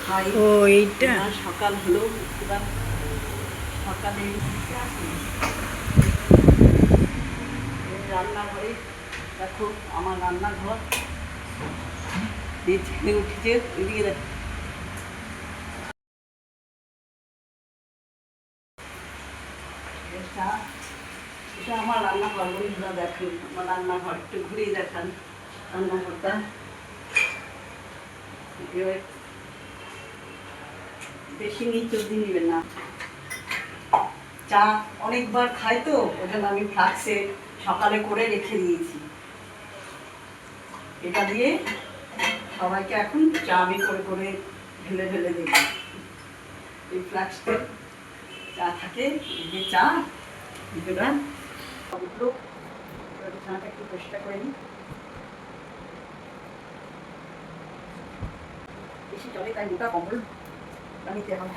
খাই। ও এইটা সকাল হলো এবার সকালে রান্নাঘরে দেখো আমার রান্নাঘর ছেলে উঠেছে এদিকে দেখো এটা আমার রান্নাঘর। বন্ধুরা দেখো আমার রান্নাঘর একটু ঘুরেই দেখান রান্নাঘরটা। বেশি নিচ অব্দি নেবেন না। চা অনেকবার খাই তো ওই জন্য আমি ফ্লাক্সে সকালে করে রেখে দিয়েছি। এটা দিয়ে সবাইকে এখন চা আমি করে করে ঢেলে ঢেলে দেব। এই ফ্লাক্সে চা থাকে, এই যে চা এটা উঠলো। চাটা একটু পরিষ্কার করে নিই। বেশি চলে তাই মোটা কম্বল নিতে হবে।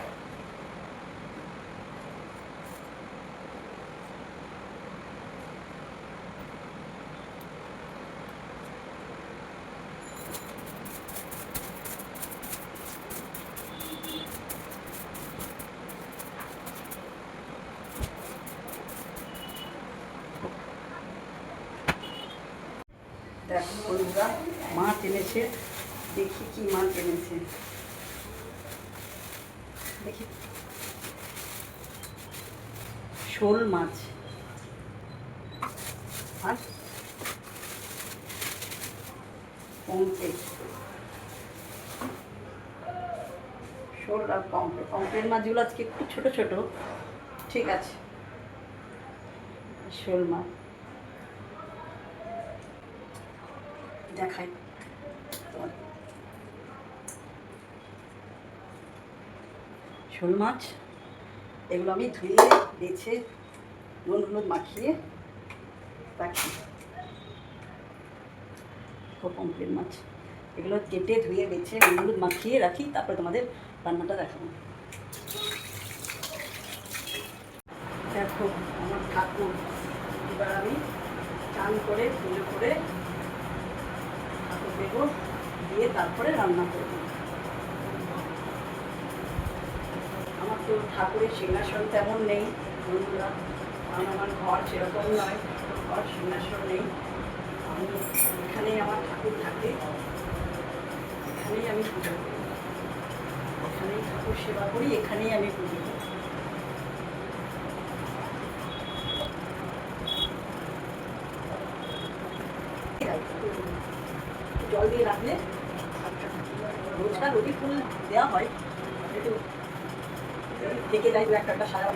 দেখো বন্ধুরা মাছ এনেছে, দেখি কি মাছ এনেছে। দেখি শোল মাছ আর পমফ্রেট। শোল আর পমফ্রেট। পমফ্রেট মাছগুলো আজকে একটু ছোটো ছোটো, ঠিক আছে। শোল মাছ দেখাই শোল মাছ। এগুলো আমি ধুয়ে বেছে নুন হলুদ মাখিয়ে রাখি। পমফ্রেট মাছ এগুলো কেটে ধুয়ে বেছে নুন হলুদ মাখিয়ে রাখি, তারপরে তোমাদের রান্নাটা দেখাবো। দেখো আমার ঠাকুর, এবার আমি চান করে পুজো করে ঠাকুর দেবো, দিয়ে তারপরে রান্না করব। আমার তো ঠাকুরের সিংহাসন তেমন নেই বন্ধুরা, কারণ আমার ঘর সেরকম নয়, ঘর সিংহাসন নেই। আমি এখানেই আমার ঠাকুর থাকে, এখানেই আমি পুজো করি, এখানেই ঠাকুর সেবা করি, এখানেই আমি পুজো করি। জল দিয়ে রাখলে রোজকার রোদি ফুল দেওয়া হয়, একটু থেকে যায় একটা সারা।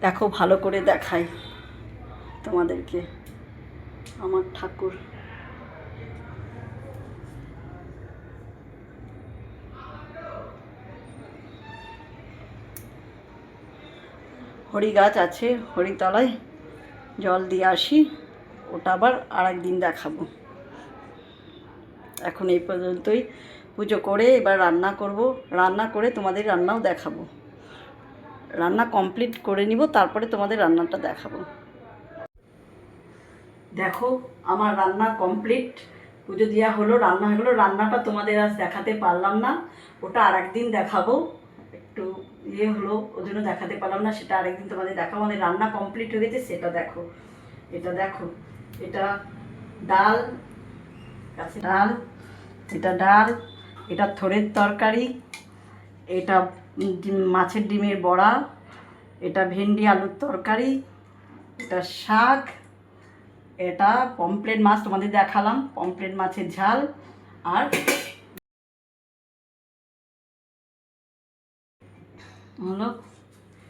দেখো ভালো করে দেখাই তোমাদেরকে আমার ঠাকুর। হরি গাছ আছে, হরিতলায় জল দিয়ে আসি, ওটা আবার আর একদিন দেখাবো। এখন এই পর্যন্তই, পুজো করে এবার রান্না করব, রান্না করে তোমাদের রান্নাও দেখাবো। রান্না কমপ্লিট করে নিব, তারপরে তোমাদের রান্নাটা দেখাবো। দেখো আমার রান্না কমপ্লিট, পুজো দেওয়া হলো, রান্না হয়ে গেলো। রান্নাটা তোমাদের আজ দেখাতে পারলাম না, ওটা আর একদিন দেখাবো। একটু ইয়ে হলো ওই জন্য দেখাতে পারলাম না, সেটা আরেকদিন তোমাদের দেখাবো। আমাদের রান্না কমপ্লিট হয়ে গেছে, সেটা দেখো। এটা দেখো, এটা ডাল, কাছে ডাল, এটা ডাল, এটা থোড়ের তরকারি, এটা মাছের ডিমের বড়া, এটা ভেন্ডি আলুর তরকারি, এটা শাক, এটা পমফ্রেট মাছ তোমাদের দেখালাম, পমফ্রেট মাছের ঝাল। আর হলো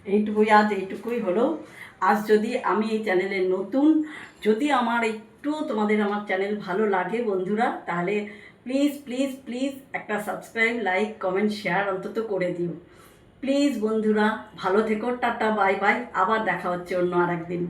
এইটুকুই, আজ এইটুকুই হলো। আজ যদি আমি এই চ্যানেলে নতুন, যদি আমার একটু তোমাদের আমার চ্যানেল ভালো লাগে বন্ধুরা, তাহলে প্লিজ প্লিজ প্লিজ একটা সাবস্ক্রাইব, লাইক, কমেন্ট, শেয়ার অন্তত করে দিও প্লিজ বন্ধুরা। ভালো থেকো, টাটা, বাই বাই, আবার দেখা হচ্ছে অন্য আর একদিন।